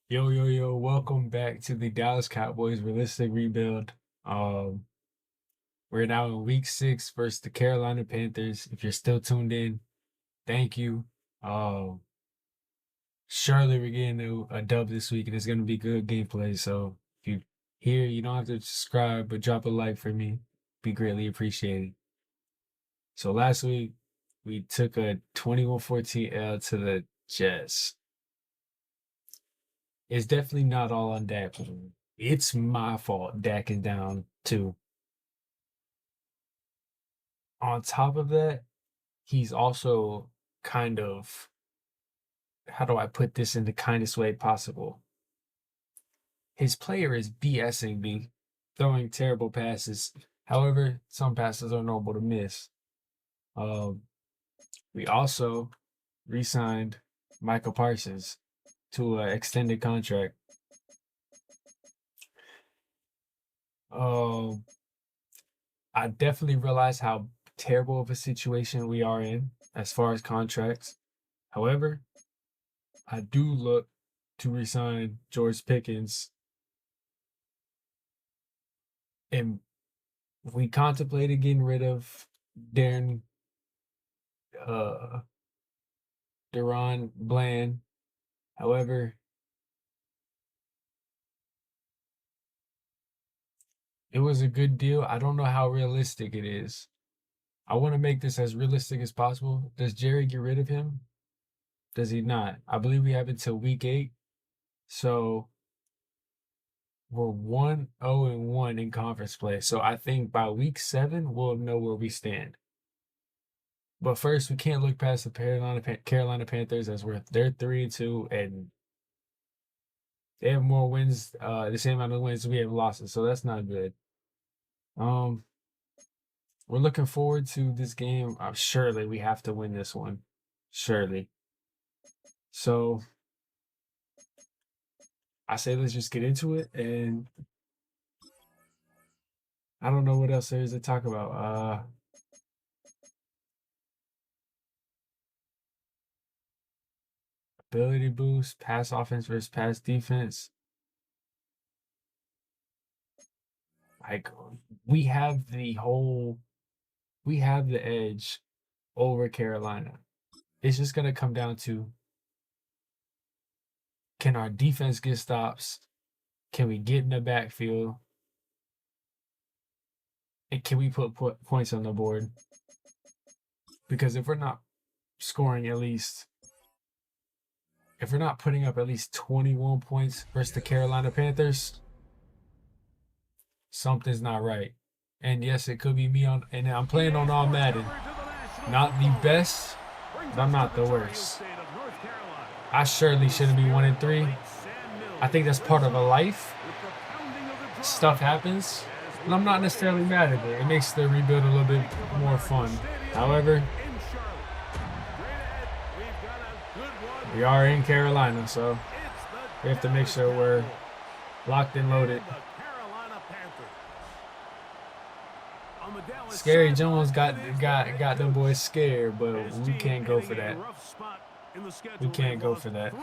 Yo, yo, yo, welcome back to the Dallas Cowboys realistic rebuild. Um, we're now in week 6 versus the Carolina Panthers. If you're still tuned in, thank you. Um, Surely we're getting a dub this week and it's gonna be good gameplay. So if you here, you don't have to subscribe, but drop a like for me. Be greatly appreciated. So last week we took a 21-14 L to the Jets. It's definitely not all on Dak. It's my fault Dak is down too. On top of that, he's also kind of, how do I put this in the kindest way possible? His player is BSing me, throwing terrible passes. However, some passes are noble to miss. Um, we also re-signed Michael Parsons to an extended contract. Um, I definitely realize how terrible of a situation we are in as far as contracts. However, I do look to resign George Pickens, and we contemplated getting rid of Darren uh Deron Bland. However, it was a good deal. I don't know how realistic it is. I want to make this as realistic as possible. Does Jerry get rid of him? Does he not? I believe we have until week 8. So we're 1-0-1 in conference play. So I think by week 7 we'll know where we stand. But first, we can't look past the Carolina Panthers as they're 3-2 and they have more wins, the same amount of wins we have losses, so that's not good. Um, we're looking forward to this game. Surely we have to win this one. Surely. So I say let's just get into it, and I don't know what else there is to talk about. Ability boost, pass offense versus pass defense. Like we have the whole, we have the edge over Carolina. It's just gonna come down to, can our defense get stops? Can we get in the backfield? And can we put points on the board? Because if we're not scoring at least, if we're not putting up at least 21 points versus the Carolina Panthers, something's not right. And yes, it could be me on, and I'm playing on all Madden. Not the best, but I'm not the worst. I surely shouldn't be 1-3. I think that's part of a life. Stuff happens, and I'm not necessarily mad at it. It makes the rebuild a little bit more fun. However, we are in Carolina, so we have to make sure we're locked and loaded. Scary Jones got them boys scared, but we can't go for that. We can't go for that.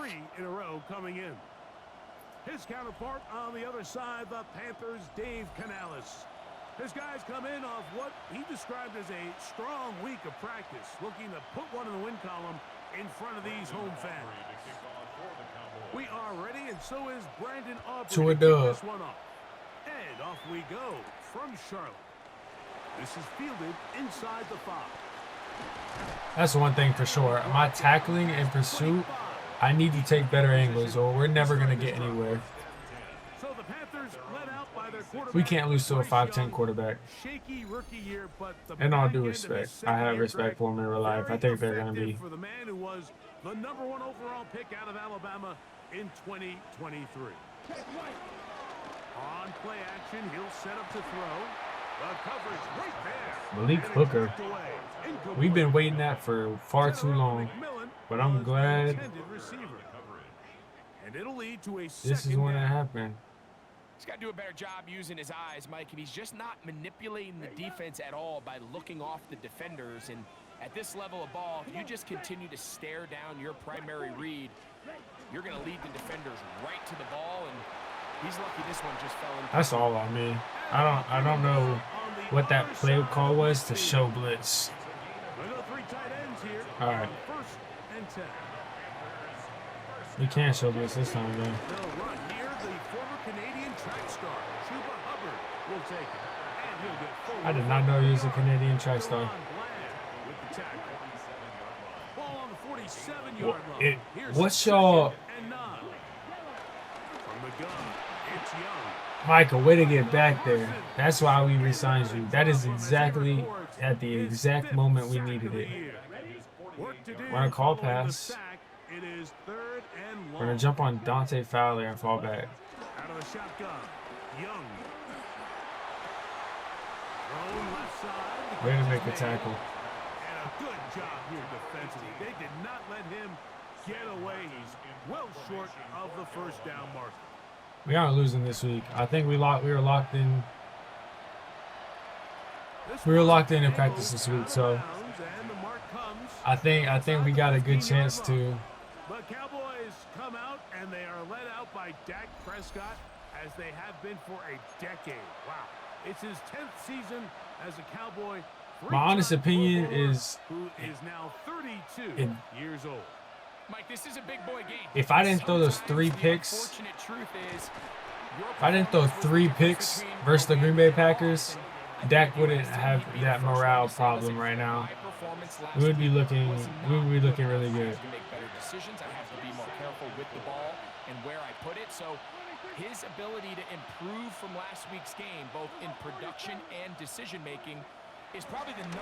His counterpart on the other side, the Panthers, Dave Canales. His guys come in off what he described as a strong week of practice, looking to put one in the win column in front of these home fans. We are ready, and so is Brandon Aubrey To a to kick dub. this one off. And off we go from Charlotte. This is fielded inside the 5. That's one thing for sure. My tackling and pursuit, I need to take better angles, or we're never gonna get anywhere. So the Panthers led out by their quarterback. We can't lose to a 5'10" quarterback. Shaky rookie year, but the In all back due end of his respect, I second have year respect track, for him in real life. I very think they're gonna effective be. for the man who was the number 1 overall pick out of Alabama in 2023. On play action, he'll set up to throw. The coverage right there. Malik And it's Hooker. knocked away. Incomplete. We've been waiting that for far too long, but I'm glad And it'll lead to a this is when it happened. He's got to do a better job using his eyes, Mike, and he's just not manipulating the defense at all by looking off the defenders. And At this level of ball, if you just continue to stare down your primary read, you're going to lead the defenders right to the ball, and he's lucky this one just fell in. That's all on me. I don't know what that play call was to show blitz. All right. We can't show blitz this time, man. I did not know he was a Canadian track star. What's y'all? Michael, way to get back there. That's why we re-signed you. That is exactly at the exact moment we needed it. We're going to call pass. We're going to jump on Dante Fowler and fall back. Out of the shotgun, Young. Way to make a tackle. And a good job here defensively. They did not let him get away. He's well short of the first down marker. We aren't losing this week. I think we were locked in. We were locked in practice this week, so I think we got a good chance to. But Cowboys come out and they are led out by Dak Prescott as they have been for a decade. Wow. It's his 10th season as a Cowboy. My honest opinion is, who is now 32 years old. Mike, this is a big boy game. If I didn't throw those 3 picks, if I didn't throw 3 picks versus the Green Bay Packers, Dak wouldn't have that morale problem right now. We would be looking really good. I have to be more careful with the ball and where I put it. So his ability to improve from last week's game, both in production and decision-making, is probably the #1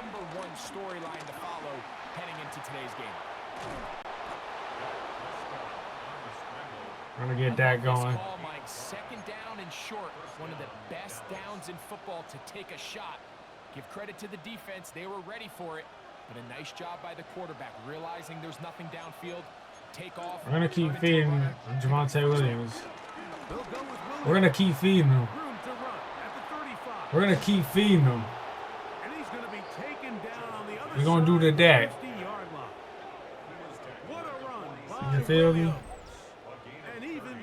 storyline to follow heading into today's game. We're going to get Dak going. Call, Mike, 2nd down and short. One of the best downs in football to take a shot. Give credit to the defense. They were ready for it. But a nice job by the quarterback, realizing there's nothing downfield. Take off. We're going to keep feeding Javonte Williams. We're going to keep feeding him. We're going to keep feeding him. We're going to do the Dak. You feel me?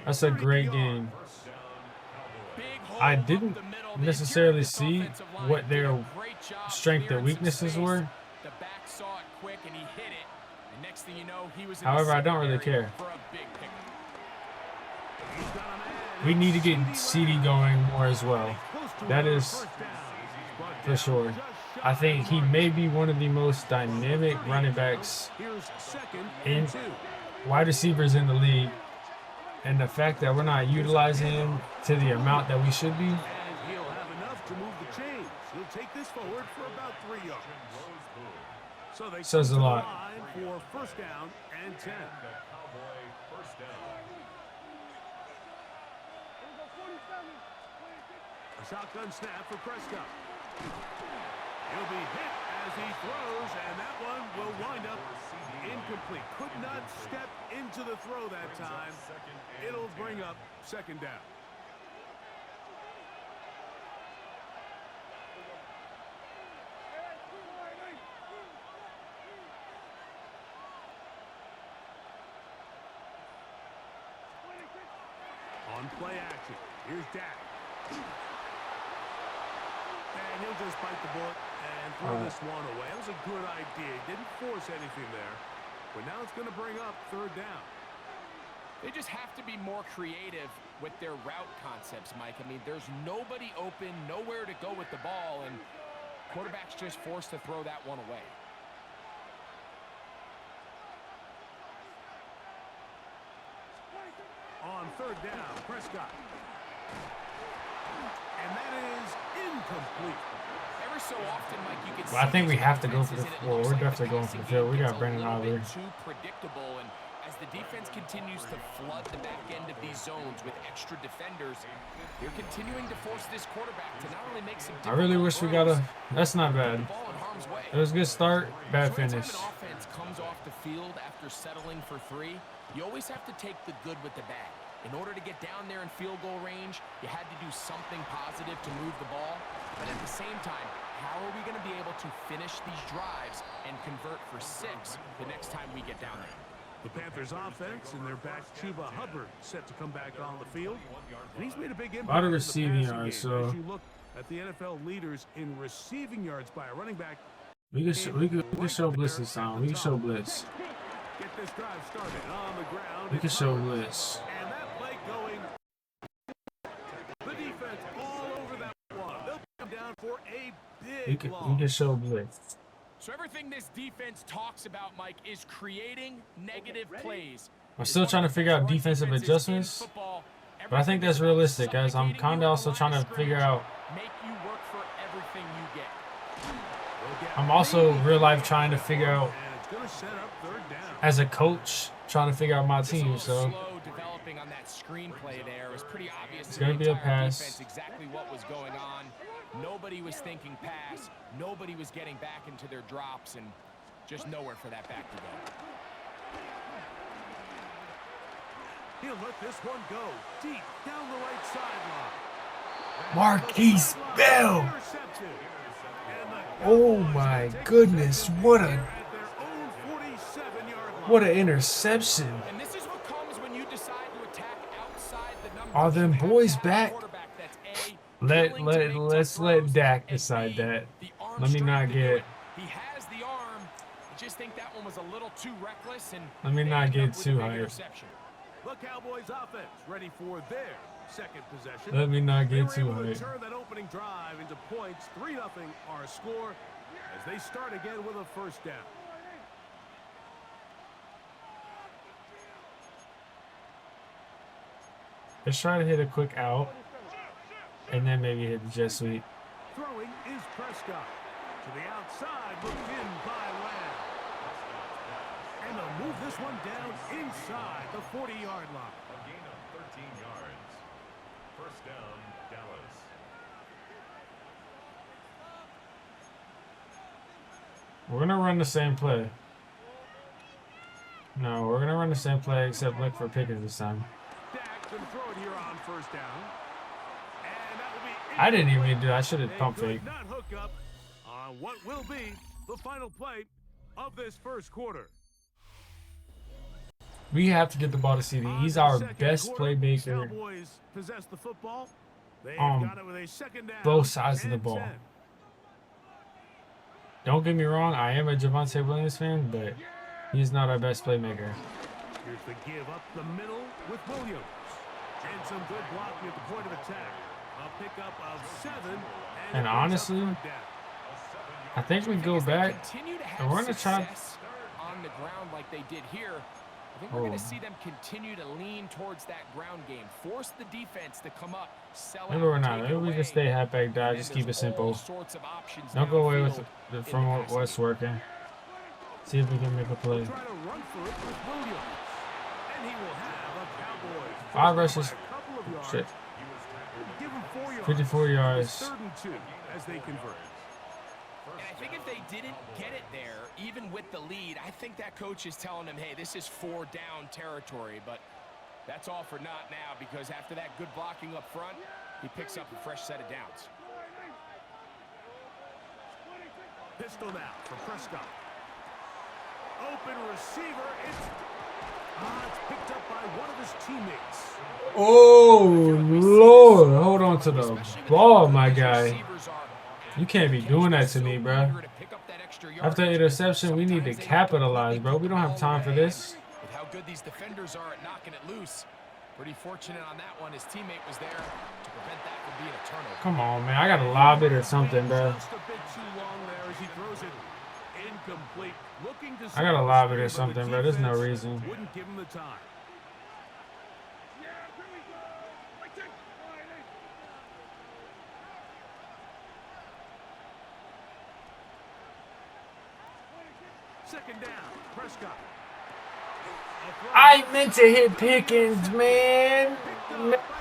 That's a great game. I didn't necessarily see what their strength and weaknesses were. However, I don't really care. We need to get CD going more as well. That is for sure. I think he may be one of the most dynamic running backs in wide receivers in the league. And the fact that we're not utilizing him to the amount that we should be. And he'll have enough to move the chains. He'll take this forward for about 3 yards. So they says a lot. For 1st down and 10. A shotgun snap for Prescott. He'll be hit as he throws, and that one will wind up incomplete. Could not step into the throw that time. It'll bring up 2nd down. On play action, here's Dak. And he'll just bite the bullet and throw this one away. That was a good idea. Didn't force anything there. But now it's going to bring up 3rd down. They just have to be more creative with their route concepts, Mike. I mean, there's nobody open, nowhere to go with the ball, and quarterback's just forced to throw that one away. On 3rd down, Prescott. And that is incomplete. Every so often, Mike, you can Well, I think we have to go for the field. We're definitely going for the field. We got Brandon Oliver. Too predictable, and as the defense continues to flood the back end of these zones with extra defenders, they're continuing to force this quarterback to not only make some. I really wish we got a. That's not bad. It was a good start, bad finish. When an offense comes off the field after settling for 3, you always have to take the good with the bad. In order to get down there in field goal range, you had to do something positive to move the ball. But at the same time, how are we going to be able to finish these drives and convert for 6 the next time we get down there? The Panthers offense and their back Chuba Hubbard set to come back on the field. And he's made a big impact. A lot of in the receiving passing yards, game. so As you look at the NFL leaders in receiving yards by a running back. we can show blitz this time. We can show blitz. Get this drive started on the ground. We can show blitz. And that play going. The defense all over that one. They'll come down for a big We loss. can show blitz. So everything this defense talks about, Mike, is creating negative plays. I'm still trying to figure out defensive adjustments, but I think that's realistic, guys. I'm kind of also trying to figure out. Make you work for everything you get. I'm also real life trying to figure out, And it's going to set up third down. as a coach, trying to figure out my team. So Slow developing on that screenplay there. It was pretty obvious. It's gonna be a pass. Defense exactly what was going on. Nobody was thinking pass. Nobody was getting back into their drops, and just nowhere for that back to go. He'll let this one go deep down the right sideline. Marquise Bell. Intercepted. And the Oh Cowboys my have taken goodness, what at a their own 47-yard line. what an interception. And this is what comes when you decide to attack outside the numbers. Are them You have boys to have a back? quarterback that's A, Let's willing to make let tough throws, Dak and decide B, that. the arm Let me not strength to do get it. He has the arm. I just think that one was a little too reckless, and Let me they not end get up with a too big hyped. interception. The Cowboys offense ready for their second possession. Let me not They get were too able to hyped. turn that opening drive into points. 3-0 our score as they start again with a first down. Let's try to hit a quick out, and then maybe hit the jet sweep. Throwing is Prescott. To the outside, looked in by Lamb. And they'll move this one down inside the 40-yard line. A gain of 13 yards. First down, Dallas. We're gonna run the same play. No, we're gonna run the same play except look for Pickens this time. Dak going to throw it here on first down. And that will be I didn't even do that. I should have They pump could fake. not hook up on what will be the final play of this first quarter. We have to get the ball to CD. He's our best playmaker. Cowboys possess the football. They've on got it with a second down. both sides of the and ball. 10. Don't get me wrong, I am a Javonte Williams fan, but he's not our best playmaker. Here's the give up the middle with Williams. And some good blocking at the point of attack. A pickup of 7. And it brings up honestly, third down. I think we go back. Continue to and have we're gonna try- success on the ground like they did here. I think we're going to see them continue to lean towards that ground game. Force the defense to come up, sell Maybe out, we're not. take Maybe it we away. just stay halfback dive. And Just then keep it there's simple. all sorts of options Don't go away with downfield from in the passing what's game. working. See if we can make a play. Try to run for it with Williams. And he will have a Cowboys. 5 first rushes. down by a couple of yards. Shit. Give him 4 yards. 54 It's yards. 3rd and 2 as they convert. And I think if they didn't get it there, even with the lead, I think that coach is telling them, hey, this is 4-down territory. But that's all for naught now, because after that good blocking up front, he picks up a fresh set of downs. Pistol now from Prescott. Open receiver. It's picked up by one of his teammates. Oh, Lord. Hold on to the ball, my guy. You can't be doing that to me, bro. After interception, we need to capitalize, bro. We don't have time for this. With how good these defenders are at knocking it loose, pretty fortunate on that one. His teammate was there to prevent that from being a turnover. Come on, man. I got to lob it or something, bro. Just a bit too long there as he throws it incomplete. Looking to I got to lob it or but the something, bro. There's no defense reason. Wouldn't give him the time. Second down, Prescott. I meant to hit Pickens, man.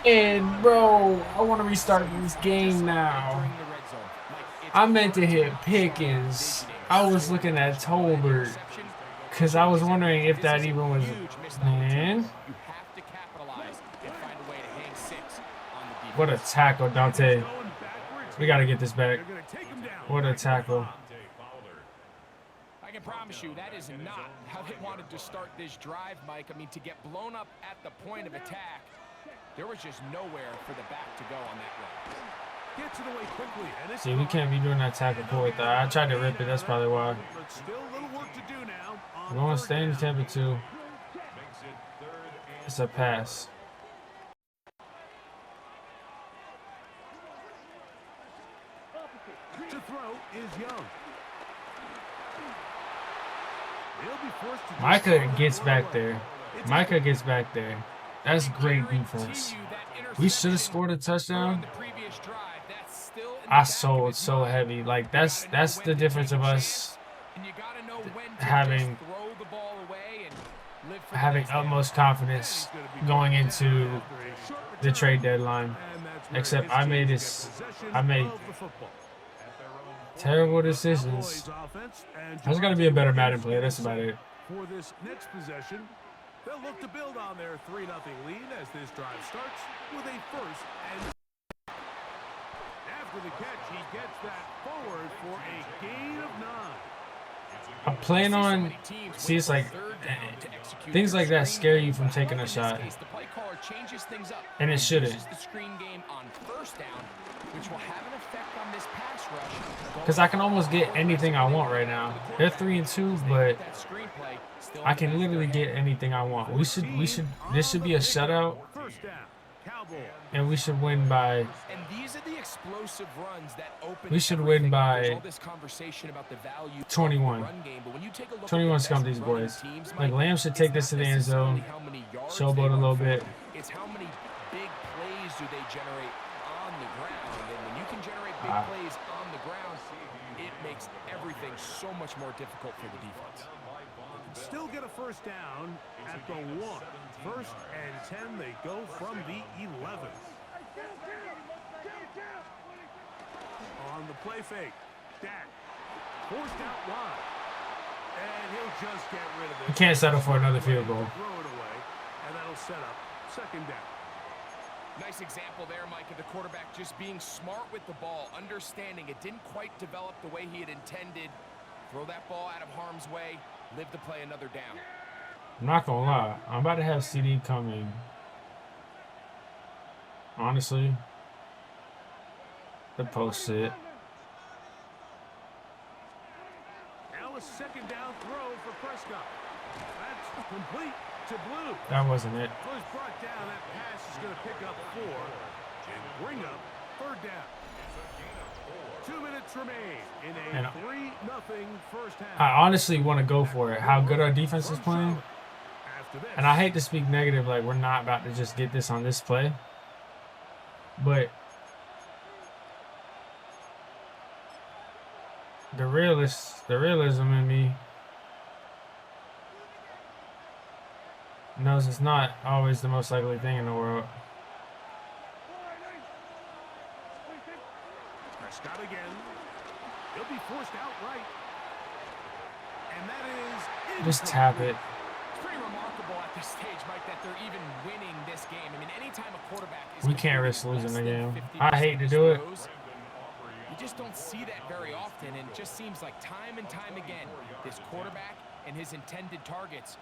Man, bro. I want to restart this game now. I meant to hit Pickens. I was looking at Tolbert because I was wondering if that even was. Man. You have to capitalize and find a way to hang 6 on the defense. What a tackle, Dante. Going backwards. We got to get this back. They're going to take him down What a tackle. Dante Fowler. I can promise you that is not how they wanted to start this drive, Mike. I mean, to get blown up at the point of attack, there was just nowhere for the back to go on that run. Gets it away quickly. And it's See, we can't be doing that tackle pull with that. I tried to rip it. That's probably why. But still a little work to do now. We're going to stay in Tampa 2. Makes it 3rd and It's a pass. to throw is Young. He'll be forced to just Micah throw the gets ball back away. there. It's Micah gets back there. That's great Guarantee defense. you that We should have interception scored a on touchdown. the previous drive, that's still in the I back of sold his so mind. heavy. Like, You that's gotta know the when to difference take of a us chance, and you gotta know when to having- just throw the ball away and live for the having next down. utmost confidence going into the trade deadline. Except I made terrible decisions. There's got to be a better Madden player. That's about it. For this next possession, they'll look to build on their 3-0 lead as this drive starts with a first and after the catch, he gets that forward for a gain of 9. I'm playing on. See, it's like things like that scare you from taking a shot, and it shouldn't. Because I can almost get anything I want right now. They're 3-2, but I can literally get anything I want. We should. This should be a shutout, First down, Cowboys. and we should win by. And these are the explosive runs that open We should win everything. by There's all this conversation about the value of 21. the run game, but when you take a look at 21 the scum best these running boys. teams, Like, Mike, Lamb should it's take not this to the end necessarily zone, how many yards showboat they a run little for, bit. It's how many big plays do they generate on the ground. And when you can generate big Ah. plays on the ground, it makes everything so much more difficult for the defense. Still get a first down at the 1. First and 10, they go from the 11. On the play fake, Dak forced out wide. And he'll just get rid of it. You can't settle for another field goal. Throw it away, and that'll set up second down. Nice example there, Mike, of the quarterback just being smart with the ball, understanding it didn't quite develop the way he had intended. Throw that ball out of harm's way, live to play another down. I'm not gonna lie. I'm about to have CD coming. Honestly, the post it. Now a second down throw for Prescott. That's complete to Blue. That wasn't it. Was brought down. That pass is going to pick up 4 and bring up third down. 2 minutes remain in a And 3-0 first half. I honestly want to go for it. How good our defense is playing. After this, And I hate to speak negative, like we're not about to just get this on this play. But the realism in me knows it's not always the most likely thing in the world. Prescott again. He'll be forced outright. And that is Just tap it. It's pretty remarkable at this stage, Mike, that they're even winning this game. I mean, anytime a quarterback is We can't completing risk losing less the than game. 50% I hate of to his do it. throws, you just don't see that very often, and it just seems like time and time again, this quarterback and his intended targets,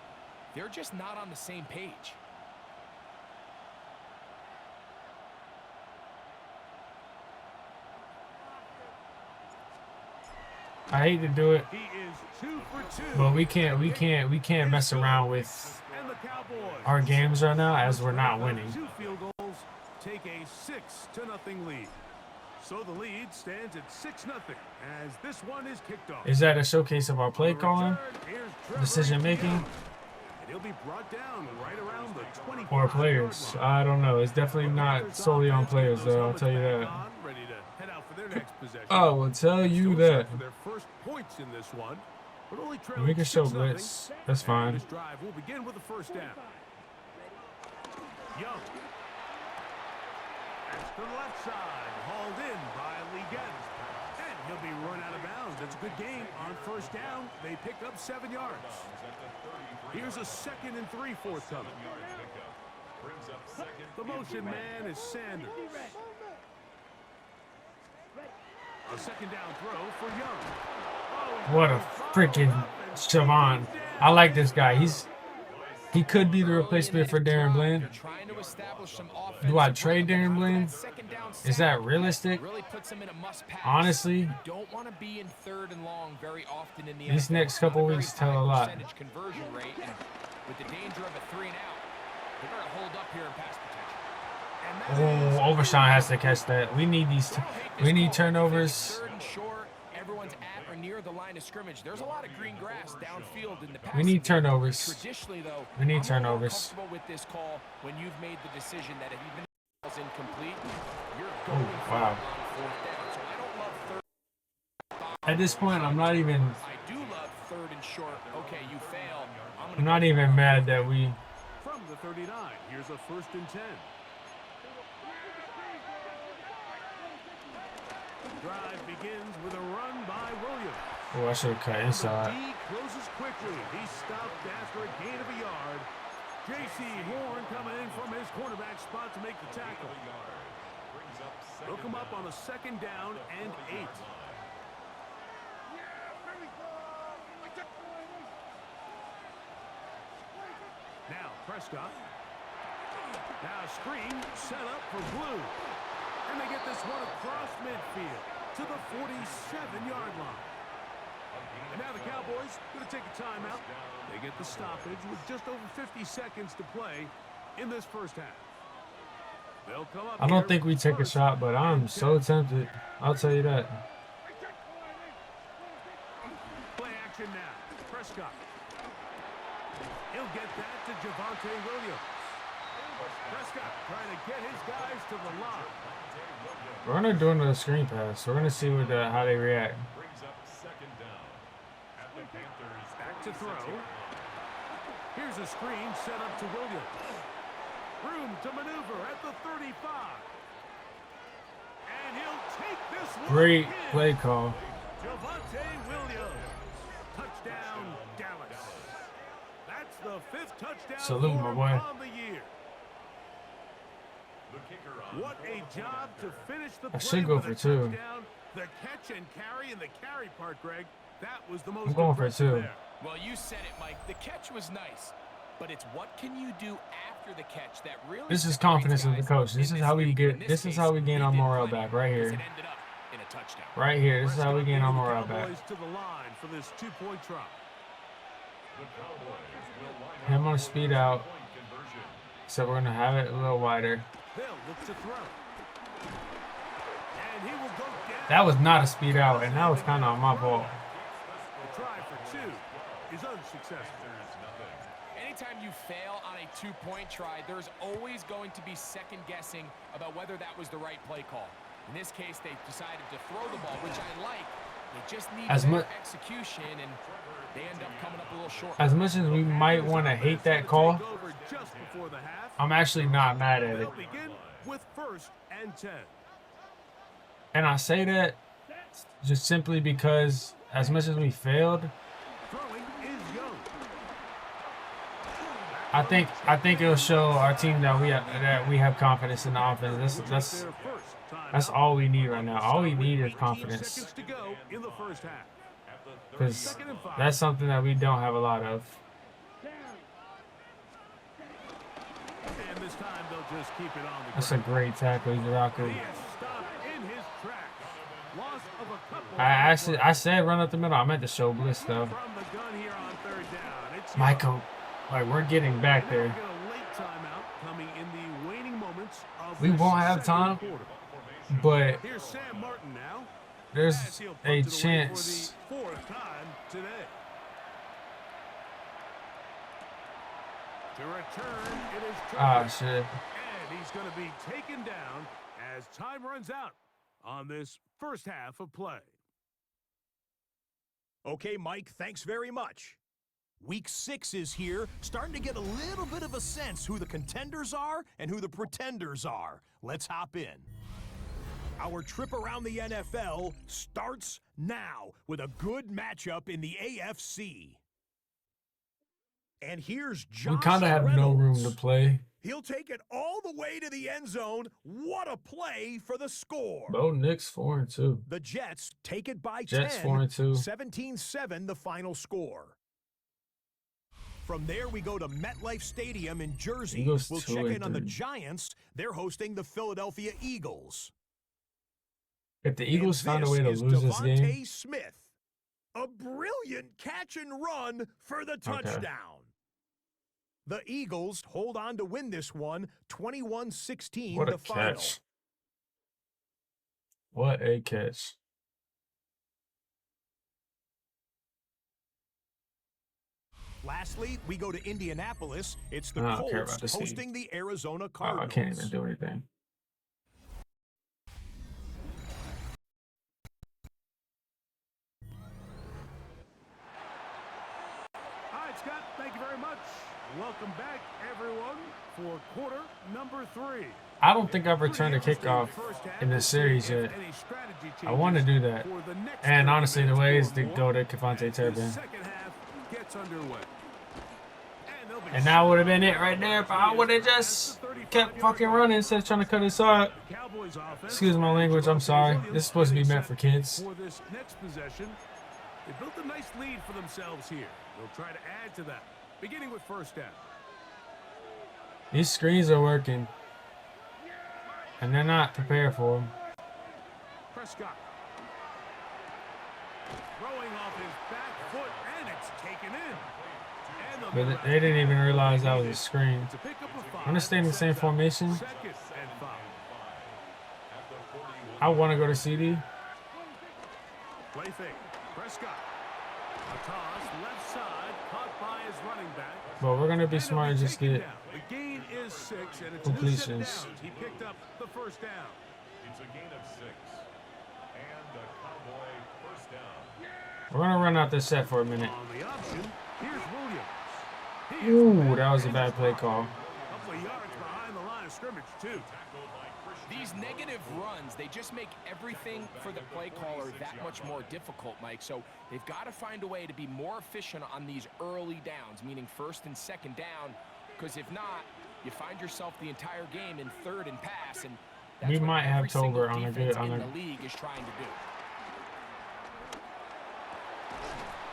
they're just not on the same page. I hate to do it, he is 2 for 2. but we can't mess around with And the Cowboys, our games right now as we're not winning. 2 field goals take a 6-0 lead. So the lead stands at 6-0 as this one is kicked off. Is that a showcase of our play On the calling, return, here's Trevor decision making, Young. And he'll be brought down right around the 25 or players? I don't know. It's definitely not solely on players, though. I'll tell you that. Ready to head out for their next possession. I will tell you Still that. set for their first points in this one, but only We trailing can show 6-0. blitz. That's And fine. This drive will begin with the first down. Young. That's to the left side, hauled in by Lee Getz. And he'll be run out of bounds. That's a good gain on first down. They pick up 7 yards. Here's a 2nd and 3 forthcoming. The motion man is Sanders. A second down throw for Young. Oh, What a freaking Siobhan. I like this guy. He could be the replacement for Darren Bland. Trying to establish some Do I offensive trade rhythm, Darren but after Bland? that second down Is sack, that realistic? really puts him in a must-pass. Honestly, You don't want to be in 3rd and long very often in the these NFL. next It's not couple very weeks tell a high lot. percentage conversion rate, and with the danger of a 3 and out, they're going to hold up here in pass protection. Oh, Overshawn has to catch that. We need these. We need turnovers. 3rd and short, everyone's at or near the line of scrimmage. There's a lot of green grass downfield in the We passing need game. turnovers. Traditionally, though, We need I'm more turnovers. comfortable with this call when you've made the decision that if even if it's incomplete, you're Oh, going for wow. it on 4th down. So I don't love 3rd. At this point, I'm not even. I do love 3rd and short. Okay, you fail. I'm not even mad that we. From the 39, here's a 1st and 10. Drive begins with a run by Williams. Oh, I should have cut inside. D closes quickly. He's stopped after a gain of a yard. J.C. Horn coming in from his cornerback spot to make the tackle. They'll come up on a 2nd down and 8. Now Prescott. Now screen set up for Blue. And they get this one across midfield to the 47-yard line. And now the Cowboys going to take a timeout. They get the stoppage with just over 50 seconds to play in this first half. They'll come up I don't here think we take a first shot, but I'm so tempted. I'll tell you that. Play action now. Prescott. He'll get that to Javonte Williams. Prescott trying to get his guys to the line. We're gonna do another screen pass. We're gonna see what how they react. Brings up 2nd down at the Panthers. Back to throw. Here's a screen set up to Williams. Room to maneuver at the 35. And he'll take this one. Great in. play call. Javonte Williams. Touchdown, Dallas. That's the 5th touchdown Salute, for my him boy. on the year. The kicker on What a job to finish the play I should go with for a 2. touchdown. The catch and carry and the carry part, Greg, that was the most I'm going for impressive 2. there. Well, you said it, Mike. The catch was nice, but it's what can you do after the catch that really This is separates confidence of the guys coach. This in is how we league. get. In This is case, how we gain they our did morale plenty back. Right because here. it ended up in a touchdown. Right here. This is how we Prescott gain our leading the morale back. Cowboys to the line for this 2-point try. the Cowboys will line up Him on for speed a out. 2-point conversion. So we're gonna have it a little wider. They'll look to throw. And he will go down. That was not a speed out, and that was kind of my fault. The try for 2 is unsuccessful. Anytime you fail on a 2-point try, there's always going to be second guessing about whether that was the right play call. In this case, they decided to throw the ball, which I like. They just need As better mu- execution, and they end up coming up a little short. As much as we might want to hate that call, Take over just before the half. I'm actually not mad at it. They'll begin with 1st and 10. And I say that just simply because as much as we failed, Throwing is Young. I think it'll show our team that we have confidence in the offense. That's all we need right now. All we need is 14 confidence, seconds to go in the first half. because that's something that we don't have a lot of. And this time they'll just keep it on the That's a ground. great tackle, Zaraku. He is stopped in his tracks. Loss of a couple. I said run up the middle. I meant to show Bliss though. From the gun here on 3rd down. It's Michael, like we're getting back there. Get a late timeout coming in the waning moments of We this won't have second time, quarter. but Here's Sam Martin now. As there's he'll punt a it away chance. for the 4th time today. To return, it is Ah, Trevor. shit. And he's going to be taken down as time runs out on this first half of play. Okay, Mike, thanks very much. Week 6 is here, starting to get a little bit of a sense who the contenders are and who the pretenders are. Let's hop in. Our trip around the NFL starts now with a good matchup in the AFC. And here's Josh We kind of have no room Reynolds. to play. He'll take it all the way to the end zone. What a play for the score. Bo Nix 4-2. The Jets take it by Jets 10, 4-2. 17-7 the final score. From there, we go to MetLife Stadium in Jersey. Eagles We'll check in on the 2-3. Giants. They're hosting the Philadelphia Eagles. If the Eagles And find a way to is lose this Devontae game, Smith. A brilliant catch and run for the touchdown. The Eagles hold on to win this one, 21-16 what a the final. catch. What a catch. Lastly, we go to Indianapolis. It's the I don't care about Colts this team. hosting the Arizona Oh, Cardinals. I can't even do anything. All right, Scott, thank you very much. Welcome back, everyone, for quarter number 3. I don't think I've returned a kickoff in this series yet. I want to do that. And honestly, the way is to go to Kevontae Turpin. And that would have been it right there if I would have just kept fucking running instead of trying to cut it side. Excuse my language, I'm sorry. This is supposed to be meant for kids. For this next possession, they built a nice lead for themselves here. They'll try to add to that, beginning with first down. These screens are working. And they're not prepared for them. Prescott. Throwing off his back foot, and it's taken in. But they didn't even realize that was a screen. I'm just staying in the same formation. I want to go to CD. Play fake. Prescott. A toss left side, caught by his running back. But we're going to be smart and just get The gain is 6, and it's completions. He picked up the first down. It's a gain of 6. And a Cowboy first down. We're going to run out this set for a minute. On the option, here's Williams. Ooh, that was a bad play call. A couple of yards behind the line of scrimmage, too. These negative runs, they just make everything for the play caller that much more difficult, Mike. So they've got to find a way to be more efficient on these early downs, meaning first and second down, because if not, you find yourself the entire game in third and pass, and that's We what might have every single Tolbert on a defense good in the league is trying to do.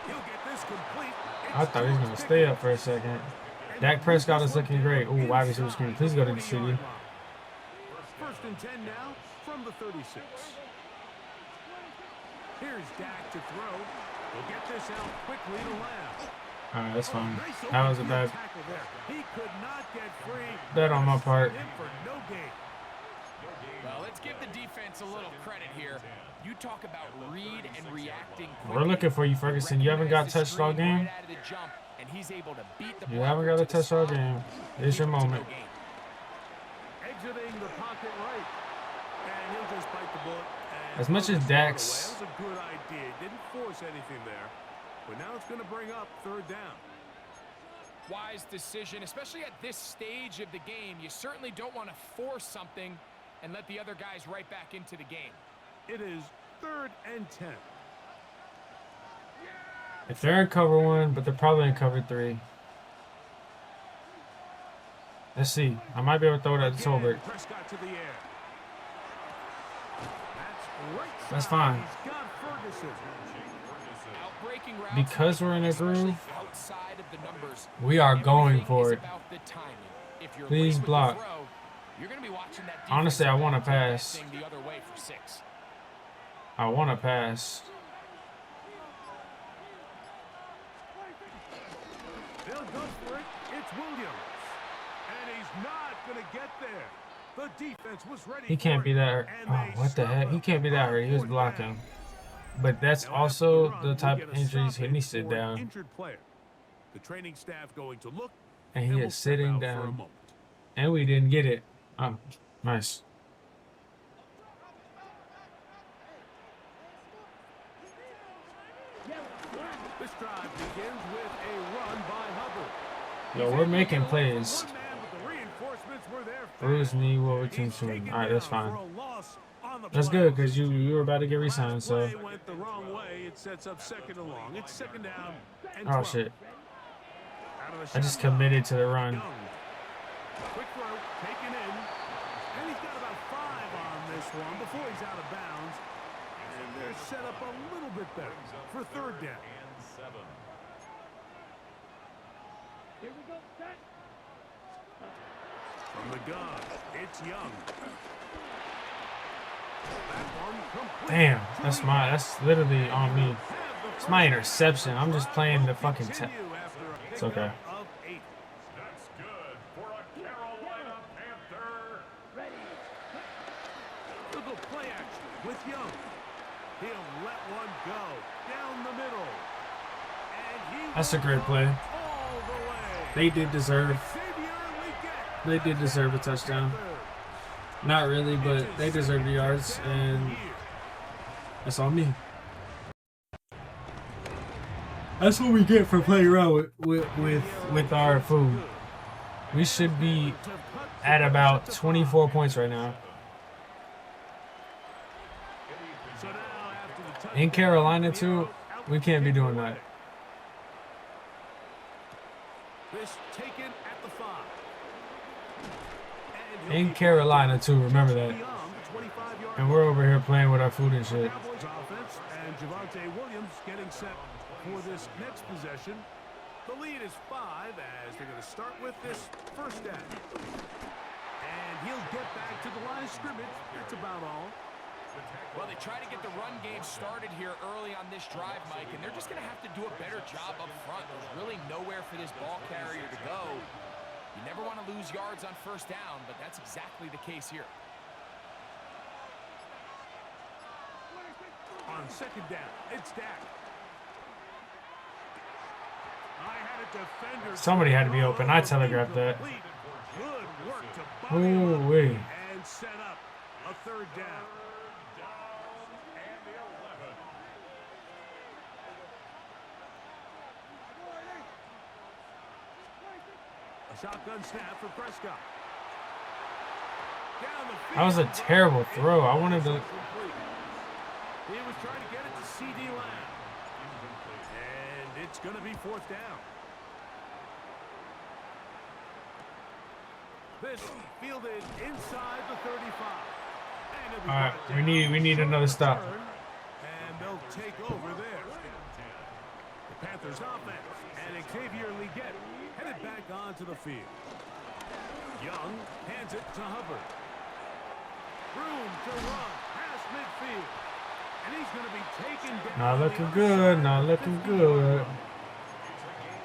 He'll get this complete. I thought he was going to stay up for a second. Dak Prescott is looking great. Ooh, wide receiver screen. Please go to the CD. First and 10 now from the 36. Here's Dak to throw. He'll get this out quickly to Lamb. All right, that's fine. That was a bad Tackle there. He could not get free. bet on my part. In for no gain. Well, let's give the defense a little credit here. You talk about read and reacting quickly. We're looking for you, Ferguson. You haven't got touched all game. Right out of the jump, and he's able to beat the You haven't got a touch all game. It's your moment. Exiting the pocket right. And he'll just bite the bullet. As much as Dak's- That was a good idea. Didn't force anything there. But now it's going to bring up third down. Wise decision, especially at this stage of the game. You certainly don't want to force something and let the other guys right back into the game. It is 3rd and 10. If they're in cover 1, but they're probably in cover 3. Let's see. I might be able to throw it at the Tolbert. Prescott to the air. That's fine. He's got Ferguson. Outbreaking routes, Because we're in a especially groove, outside of the numbers, we are going everything for is it. about the timing. If you're Please late with the block. throw, you're going to be watching that Honestly, I defensive wanna back pass. passing the other way for 6. I want to pass. They'll go for it. It's Williams. And he's not going to get there. The defense was ready. He can't be that hurt. Oh, what the heck? He can't be that hurt. He was blocking. But that's also the type of injuries he needs to sit down. Injured player. The training staff going to look. And he will is step sitting out for a down. moment. And we didn't get it. Oh, nice. This drive begins with a run by Hubbard. Yo, we're making plays. One man, but the reinforcements were there Bruce fast. knee, what we He's can taken All right, that's down fine. for a loss on the That's play. good because you were about to get re-signed, so. Play went the wrong way. It sets up 2nd and long. It's 2nd down and Oh, 12. shit. Out of the I just shotgun. committed to the run. Young. Quick throw, taken in. down. And 7. From the gun, it's Young. That one complete. Damn, that's literally on me. It's my interception. I'm just playing the fucking It's okay. That's good for a Carolina Panther. Little play action with Young. He'll let one go down the middle. And he That's a great play. all the way. They did deserve a Touchdown. touchdown. Not really, but they deserve the yards, and that's on me. That's what we get for playing around with our food. We should be at about 24 points right now. In Carolina too, we can't be doing that. This taken at the 5. In Carolina too, remember that. And we're over here playing with our food and shit. Cowboys offense and Javonte Williams getting set for this next possession. The lead is 5 as they're going to start with this first down. And he'll get back to the line of scrimmage. That's about all. Well, they try to get the run game started here early on this drive, Mike, and they're just going to have to do a better job up front. There's really nowhere for this ball carrier to go. You never want to lose yards on first down, but that's exactly the case here. On second down, it's Dak. I had a defender. Somebody had to be open. I telegraphed that. Good work to body Ooh, him up wait. and set up a third down. And the 11. A shotgun snap for Prescott. Down the field. That was a terrible throw. I wanted to. He was trying to get it to C.D. Lamb. And it's going to be fourth down. This fielded inside the 35. And it'll be All right, brought we down. need another stop. And they'll take over there. The Panthers offense and Xavier Leggett headed back onto the field. Young hands it to Hubbard. Room to run past midfield. And he's going to be taken down. Not on the looking other good. side Not of the looking 15. good.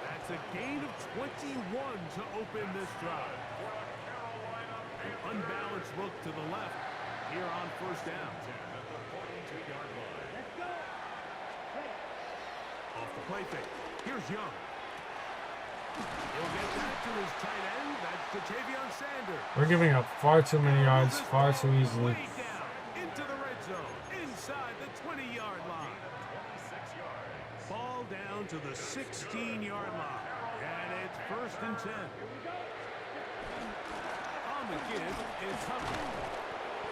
That's a gain of 21 to open this drive. An unbalanced look to the left here on first down. Off the play fake. Here's Young. He'll get back to his tight end. That's Ja'Tavion Sanders. We're giving up far too many yards, far too easily. Way down into the red zone, inside the 20-yard line. Ball down to the 16-yard line, and it's first and 10. On the give, it's Hubbard.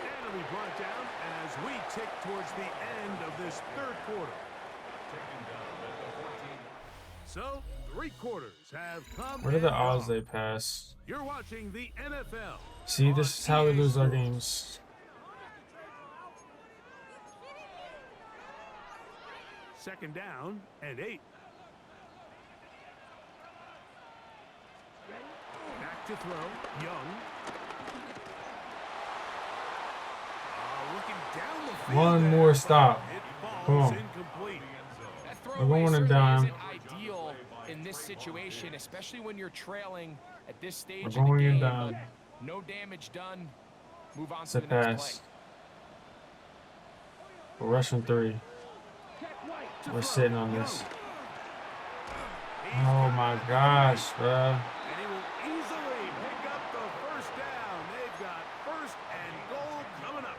And it'll be brought down as we tick towards the end of this third quarter. So, 3 quarters have come. What are the and odds gone. they pass? You're watching the NFL. See, this is how we lose our games. Second down and 8. Back to throw. Young. Looking down the field. One more stop. It falls Come on. incomplete. That We're throwaway going certainly down. isn't ideal in this situation, especially when you're trailing at this stage We're of the going game. down. But no damage done. Move on It's a to the next pass. play. We're rushing 3. To We're throw. sitting on this. Young. Oh my gosh, bro. And he will easily pick up the first down. They've got first and goal coming up.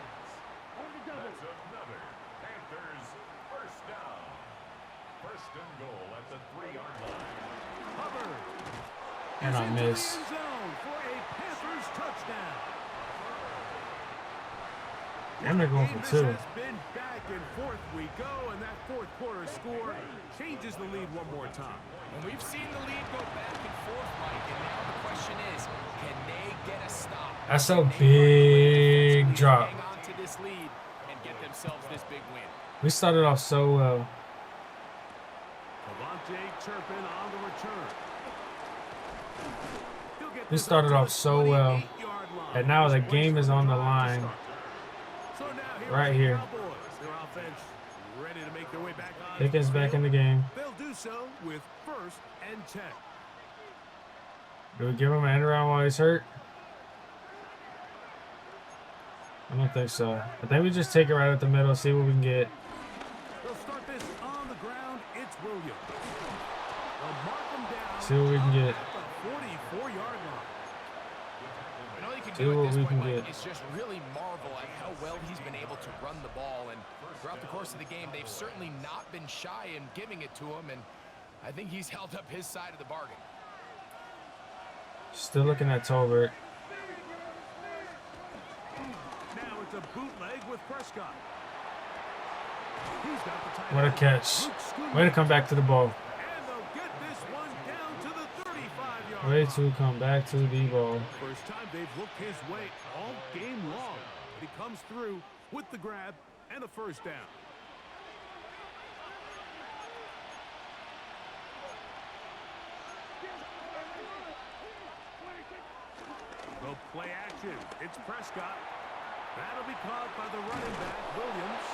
That's another Panthers first down. First and goal at the 3-yard line. Hubbard. And I is into the miss. end zone for a Panthers touchdown. And they're going Game for 2. This has been back and forth we go, and that fourth quarter score changes the lead one more time. And we've seen the lead go back and forth, Mike, and now the question is, can they get a stop? That's a Can they big offensively drop. hang on to this lead and get themselves this big win? We started off so well. chirping on the return. He'll get This this started up off to so the well. 28-yard line. And now the This game place is for the on the drive to line. start. So now here Right are the here. Cowboys. Their offense ready to make their way back on Pickens the back in field. the game. They'll do so with 1st and 10. Do we give him an end around while he's hurt? I don't think so. I think we just take it right at the middle, see what we can get. They'll start this on the ground. It's Williams. They'll mark him down. See what we can get. At the 44-yard line. And all you can See do what at this we point, can Mike, get. is just really marvel at how well he's been able to run the ball. And throughout the course of the game, they've certainly not been shy in giving it to him. And I think he's held up his side of the bargain. Still looking at Tolbert. Now it's a bootleg with Prescott. He's got the tight What a end. catch. Luke Schoonmaker. Way to come back to the ball. And they'll get this one down to the 35-yard Way line. to come back to the ball. First time they've looked his way all game long. But he comes through with the grab and a first down. No play action. It's Prescott. That'll be caught by the running back, Williams.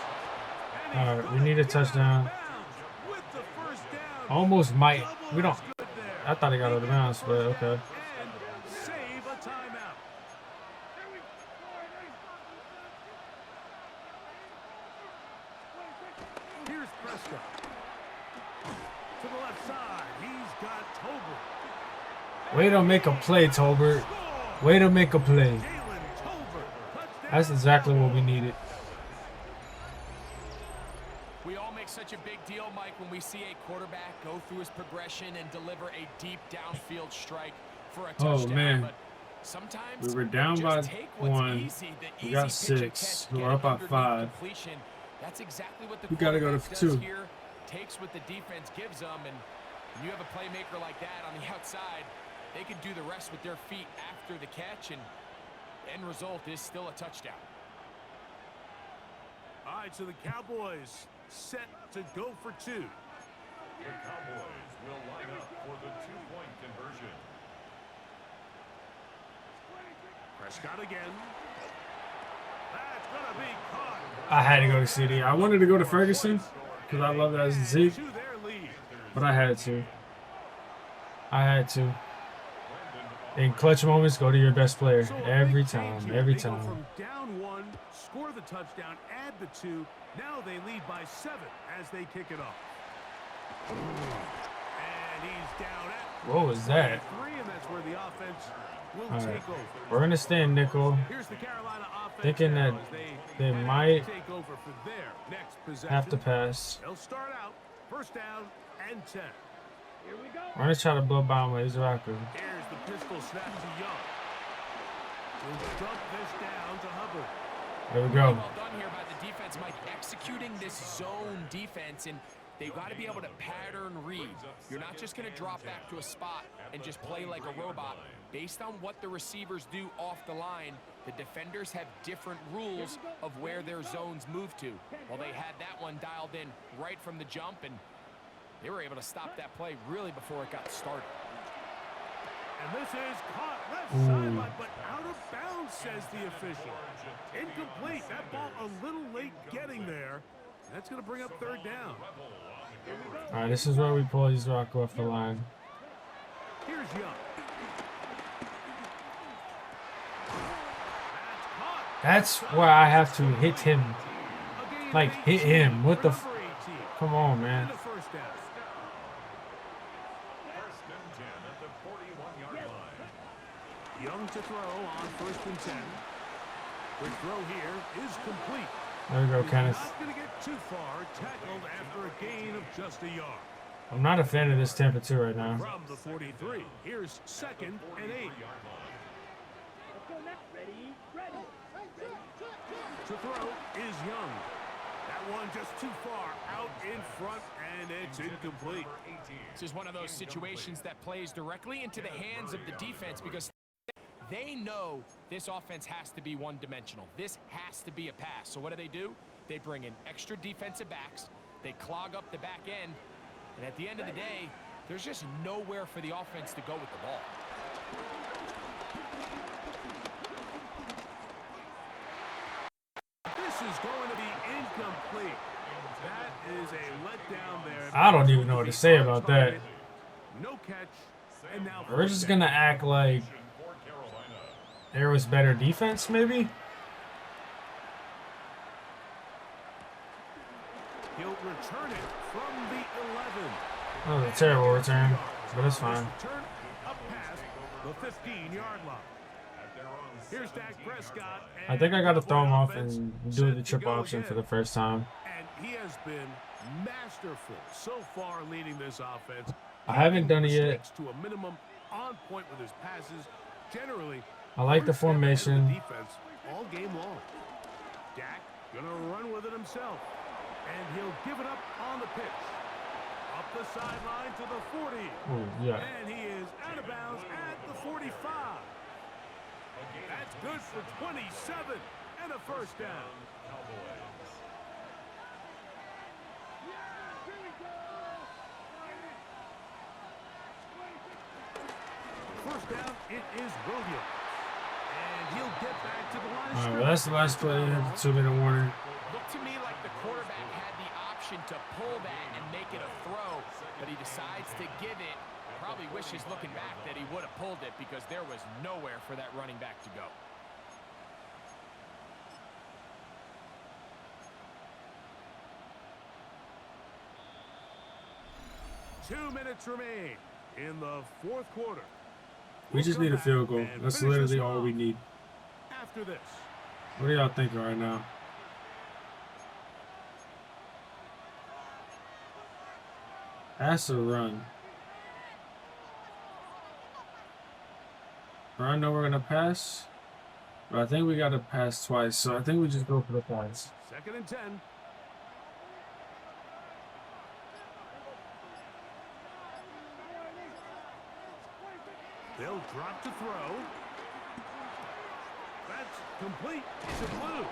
And he's All right, we gonna need a get touchdown. out of bounds with the first down. Almost might. Double We don't. is good there. I thought he got out of bounds, but okay. And save a timeout. Here's Prescott. To the left side, he's got Tolbert. Way to make a play, Tolbert. Score! Way to make a play. Jalen Tolbert. Touchdown. That's exactly what we needed. We all make such a big deal, Mike, when we see a quarterback go through his progression and deliver a deep downfield strike for a Oh, touchdown. man. But sometimes We were down just by take what's 1. easy, the We easy got pitch and 6. catch, We're get up by underneath 5. completion. That's exactly what the We gotta go to quarterback 2. does here. Takes what the defense gives them, and when you have a playmaker like that on the outside, they can do the rest with their feet after the catch, and end result is still a touchdown. All right, so the Cowboys set to go for 2. The Cowboys will line up for the two-point conversion. Prescott again. That's going to be caught. I had to go to CD. I wanted to go to Ferguson because I love that as Zeke, To their lead. but I had to. I had to. In clutch moments, go to your best player. So a Every big change time. here. Every They go time. from down 1, score the touchdown, add the 2. Now they lead by 7 as they kick it off. And he's down at What was that? 3, and that's where the offense will All right. take over. We're going to stay in nickel. Here's the Carolina offense Thinking now that as they head out to might take over for their next possession. have to pass. They'll start out first down and 10. We're going to try to blow by him with his rocker. Here's the pistol snap to Young. He'll dump this down to Hubbard. There we Really go. well done here by the defense, Mike, executing this zone defense, and they've got to be able to pattern read. You're not just going to drop back to a spot and just play like a robot. Based on what the receivers do off the line, the defenders have different rules of where their zones move to. Well, they had that one dialed in right from the jump, and they were able to stop that play really before it got started. And this is caught left sideline, but out of bounds, says the official. Incomplete. That ball a little late getting there. That's going to bring up third down. All right, this is where we pull his rocker off the line. Here's Young. That's caught. That's where I have to hit him. A gain of Like, hit 18 him. What for the number 18. Come on, And man. a first down. First and 10 at the 41-yard line. Young to throw on first and 10. Quick throw here is complete. There we go, He's Kenneth. not going to get too far. Tackled after a gain of just a yard. I'm not a fan of this temperature right now. From the 43, here's second and 8. To throw is Young. That one just too far out in front, and it's incomplete. This is one of those situations that plays directly into the hands of the defense because they know this offense has to be one-dimensional. This has to be a pass. So what do? They bring in extra defensive backs. They clog up the back end. And at the end of the day, There's just nowhere for the offense to go with the ball. This is going to be incomplete. That is a letdown there. I don't even know what to say about that. No catch. And now We're just gonna act like there was better defense, maybe? He'll return it from the 11. That was a terrible return, but it's fine. Turn up past the 15-yard line. Here's Dak Prescott. I think I gotta throw him off and do the triple option for the first time. And he has been masterful so far leading this offense. I haven't done it yet. To a minimum, on point with his passes. Generally, I like the formation. Defense all game long. Dak gonna run with it himself, and he'll give it up on the pitch. Up the sideline to the 40. Ooh, yeah. And he is out of bounds at the 45. That's good for 27 and a first down. First down, it is Williams. And he'll get back to the line of Alright, well, that's the last play. 2-minute warning. Looked to me like the quarterback had the option to pull that and make it a throw, but he decides to give it. Probably wishes looking back that he would have pulled it because there was nowhere for that running back to go. Two minutes remain in the fourth quarter. We just need a field goal. That's literally all we need. After this. What are y'all thinking right now? Pass or run? I know we're gonna pass, but I think we gotta pass twice, so I think we just go for the pass. 2nd and 10. They'll drop to throw. That's complete to Blue.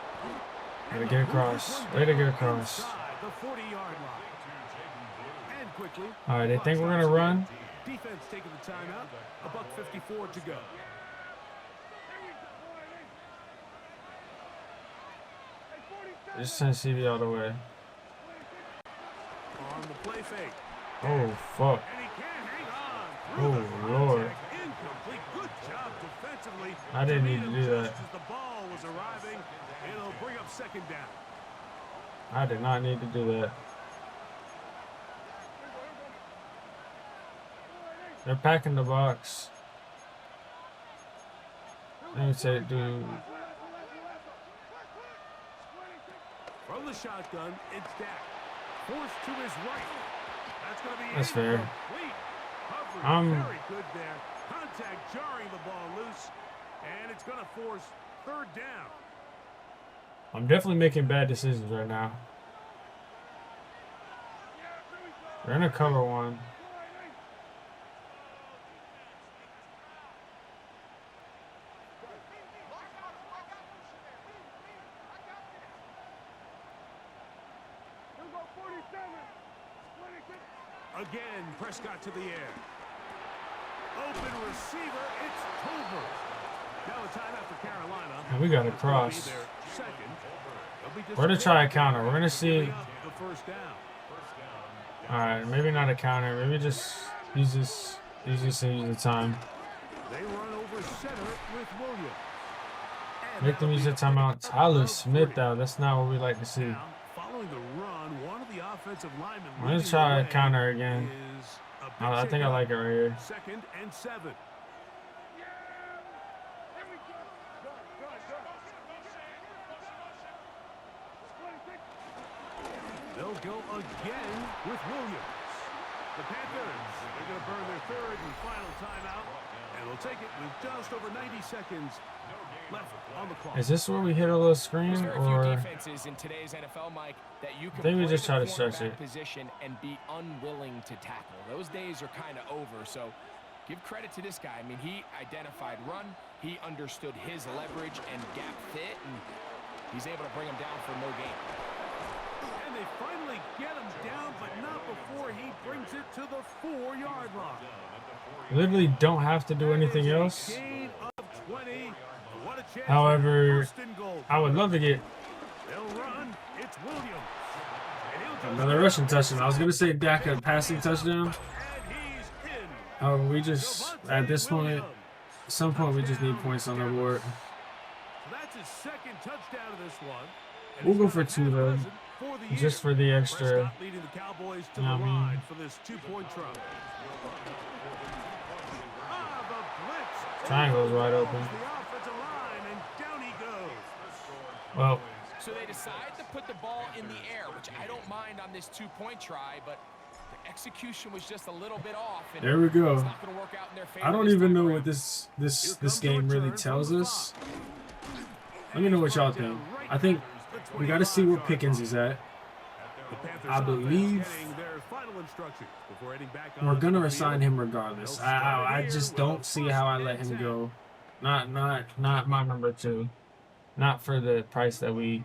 Way to get across. Way to get across. The 40-yard line. And quickly. All right, they think we're gonna run. Defense taking the timeout. $1:54 to go. Just send CV all the way. On the play fake. Oh, fuck. And he can't hang on. Oh, Lord. Incomplete. Good job defensively. I didn't need to do that. As the ball was arriving, it'll bring up 2nd down. I did not need to do that. They're packing the box. Let me say, dude. From the shotgun, it's Dak. Forced to his right. That's going to be That's fair. incomplete. Coverage very good there. Contact jarring the ball loose. And it's going to force 3rd down. I'm definitely making bad decisions right now. They're in a cover one. Again, Prescott to the air. Open receiver, it's Tolbert. Now a timeout for Carolina. And we got to cross. We're going to try a counter. We're going to see. The first down. All right, maybe not a counter. Maybe just use this the time. They run over center with Williams. Make them use the timeout. Tyler Smith, though. That's not what we like to see. Following the run, one of the offensive linemen. I'm going to try a counter again. I think I like it right here. 2nd and 7. They'll go again with Williams. The Panthers, they're going to burn their 3rd and final timeout, and they'll take it with just over 90 seconds left on the clock. Is this where we hit a little screen, or defenses in today's NFL, Mike, that you can I think we play just the try to stretch it. position and be unwilling to tackle? Those days are kind of over, so give credit to this guy. I mean, he identified run, he understood his leverage and gap fit, and he's able to bring him down for no gain. And they finally get him down, but not before he brings it to the 4-yard line. Literally don't have to do anything That is a else. gain of 20. What a chance. However, First and goal. I would love to get They'll run. It's Williams. And he'll just another rushing touchdown. I was gonna say Dak a passing touchdown. and he's in. However, we just at this point, at some point, we just need points on the board. So that's his second touchdown of this one. And We'll he's go got for half 2 though, dozen for the year. just for the extra. Prescott leading the Cowboys to You know the what I mean? line for this 2-point try. The blitz. Triangle's wide open. The offensive line, and down he goes. Well, So they decide to put the ball in the air, which I don't mind on this 2-point try, but the execution was just a little bit off. And there we go. it's not going to work out in their favor I don't this even time know around. what this game really tells us. Let me know what y'all think. I think we got to see where Pickens is at. The Panthers I believe offense getting their final instructions before heading back on we're the gonna field. resign him regardless. I just don't see how I let him go. Not my number 2. Not for the price that we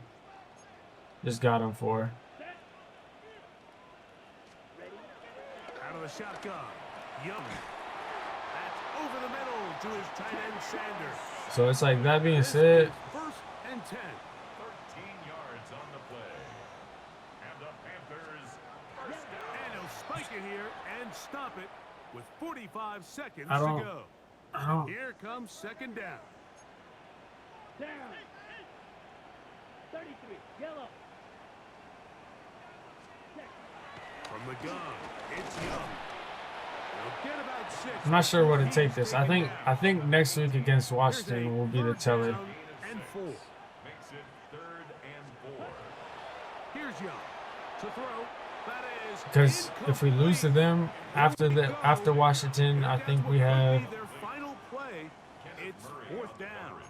just got him for. Out of the shotgun. Young. That's over the middle to his tight end Sanders. So it's like that being This said, is first and 10. 13 yards on the play. And the Panthers first down. And he'll spike it here and stop it with 45 seconds I to don't- go. I don't. Here comes second down. Down. 33. Yellow. From the gun, it's Young. He'll get about 6. I'm not sure where to take this. I think next week against Washington will be the teller. And 4. Makes it 3rd and 4. Here's Young to throw. That is Because if we lose to them after Washington, I think we have their final play. It's 4th down.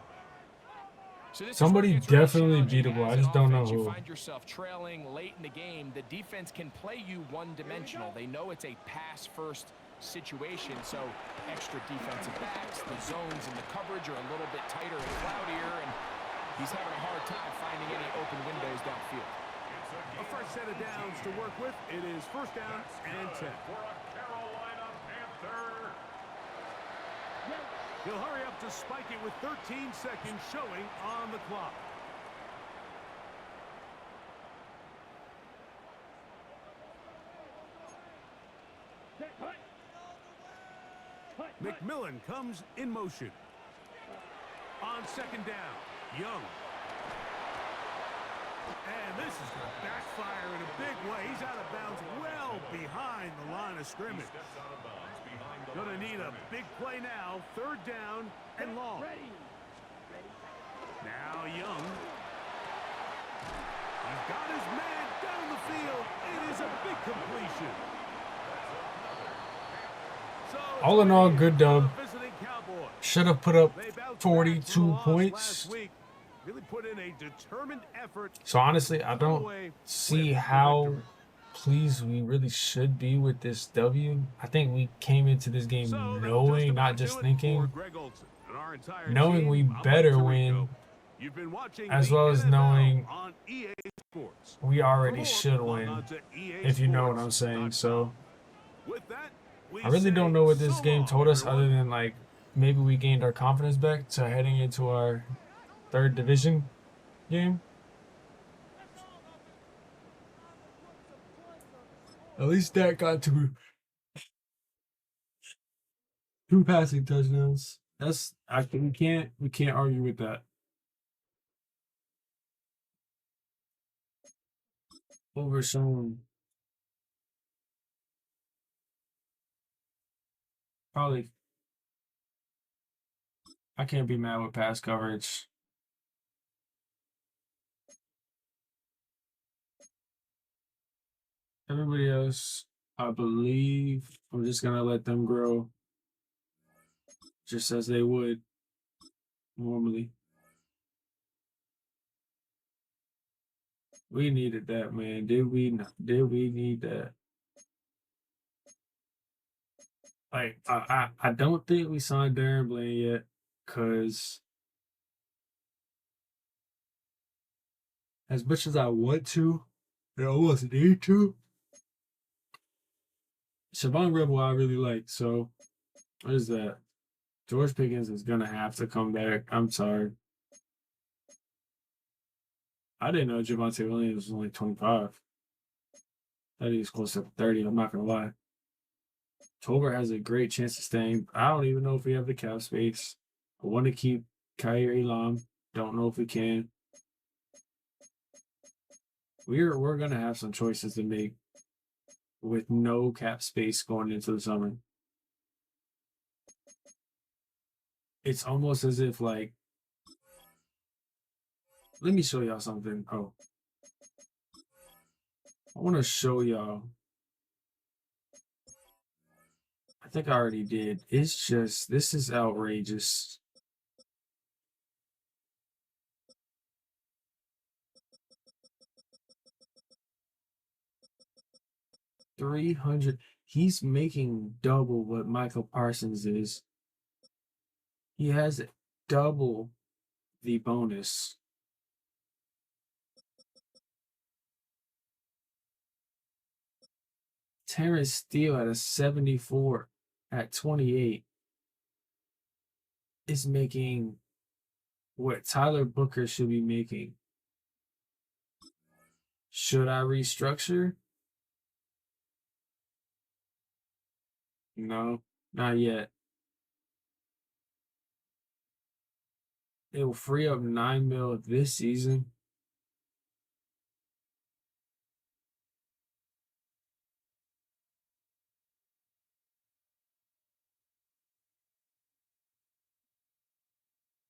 So this is somebody where it gets really definitely challenging beatable. as I an just don't know offense. You who. find yourself trailing late in the game. The defense can play you one-dimensional. They know it's a pass-first situation, so extra defensive backs, the zones and the coverage are a little bit tighter and cloudier, and he's having a hard time finding any open windows downfield. A fresh set of downs to work with. It is first down and 10. For a Carolina Panther. He'll hurry up to spike it with 13 seconds showing on the clock. McMillan comes in motion. On second down, Young. And this is going to backfire in a big way. He's out of bounds well behind the line of scrimmage. Steps out of bounds behind the Going to need a big play now. 3rd down and long. Now Young. He's got his man down the field. It is a big completion. So All in all, good dub. visiting Cowboys. Should have put up They bounced back 42 from the loss points. last week. Really put in a determined effort. So honestly, I don't away see with how victory. pleased we really should be with this W. I think we came into this game So that'll knowing, not about just do it thinking, for Greg Olson and our entire knowing team. we I'm Mike better Tirico. win, You've been watching as the well as NFL knowing on EA Sports. we already For more, should log win, on to EA if you know what I'm Sports. saying. So With that, we I really say don't know what this so game long, told us everyone. other than like maybe we gained our confidence back to heading into our 3rd division game. At least that got to 2 passing touchdowns. That's we can't argue with that. Overshown. Probably. I can't be mad with pass coverage. Everybody else, I believe, I'm just gonna let them grow, just as they would normally. We needed that, man. Did we? Did we need that? Like, I don't think we signed Darren Blaine yet, cause as much as I want to, I almost need to. Siobhan Rebel I really like, so what is that? George Pickens is gonna have to come back. I'm sorry. I didn't know Javonte Williams was only 25. I think he's close to 30, I'm not gonna lie. Tolbert has a great chance of staying. I don't even know if we have the cap space. I want to keep Kyrie Elam. Don't know if we can. We're gonna have some choices to make with no cap space going into the summer. It's almost as if like, let me show y'all something. Oh, I want to show y'all. I think I already did. It's just, this is outrageous. $300. He's making double what Michael Parsons is. He has double the bonus. Terrence Steele at a 74 at 28 is making what Tyler Booker should be making. Should I restructure? No, not yet. It will free up 9 mil this season.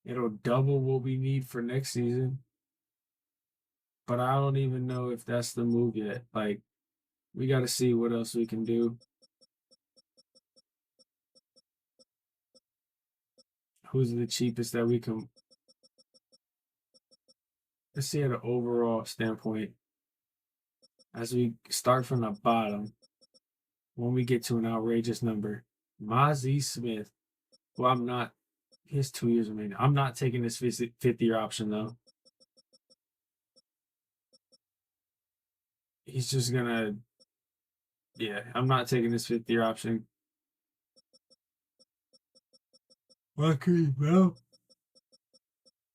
It'll double what we need for next season. But I don't even know if that's the move yet. Like, we got to see what else we can do. Who's the cheapest that we can? Let's see at an overall standpoint. As we start from the bottom, when we get to an outrageous number, Mozzie Smith. Well, I'm not. He has 2 years remaining. I'm not taking this fifth year option though. He's just gonna. Yeah, I'm not taking this fifth year option. Watch Bell.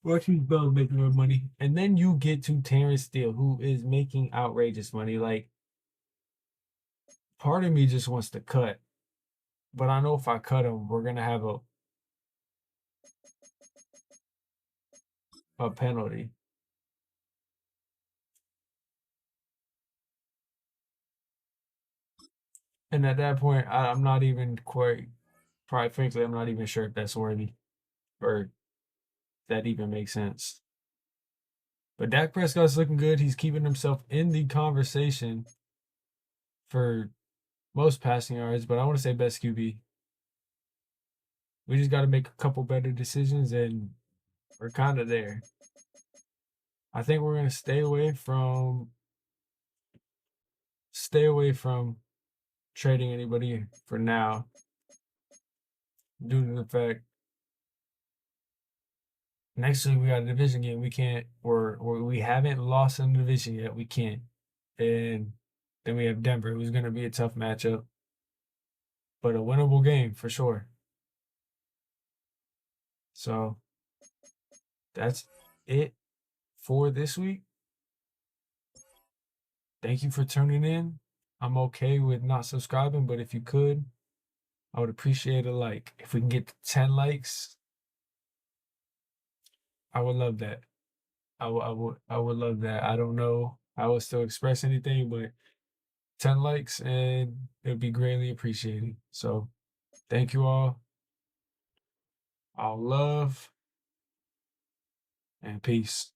Watch Bell make more money, and then you get to Terrence Steele, who is making outrageous money. Like, part of me just wants to cut, but I know if I cut him, we're gonna have a penalty. And at that point, I'm not even quite, quite frankly, I'm not even sure if that's worthy or that even makes sense. But Dak Prescott's looking good. He's keeping himself in the conversation for most passing yards, but I want to say best QB. We just got to make a couple better decisions, and we're kind of there. I think we're gonna stay away from trading anybody for now, due to the fact next week we got a division game. We can't, or we haven't lost in the division yet. We can't, and then we have Denver, who's gonna be a tough matchup, but a winnable game for sure. So that's it for this week. Thank you for tuning in. I'm okay with not subscribing, but if you could, I would appreciate a like. If we can get to 10 likes, I would love that. I would love that. I don't know how I would still express anything, but 10 likes and it would be greatly appreciated. So thank you all. All love and peace.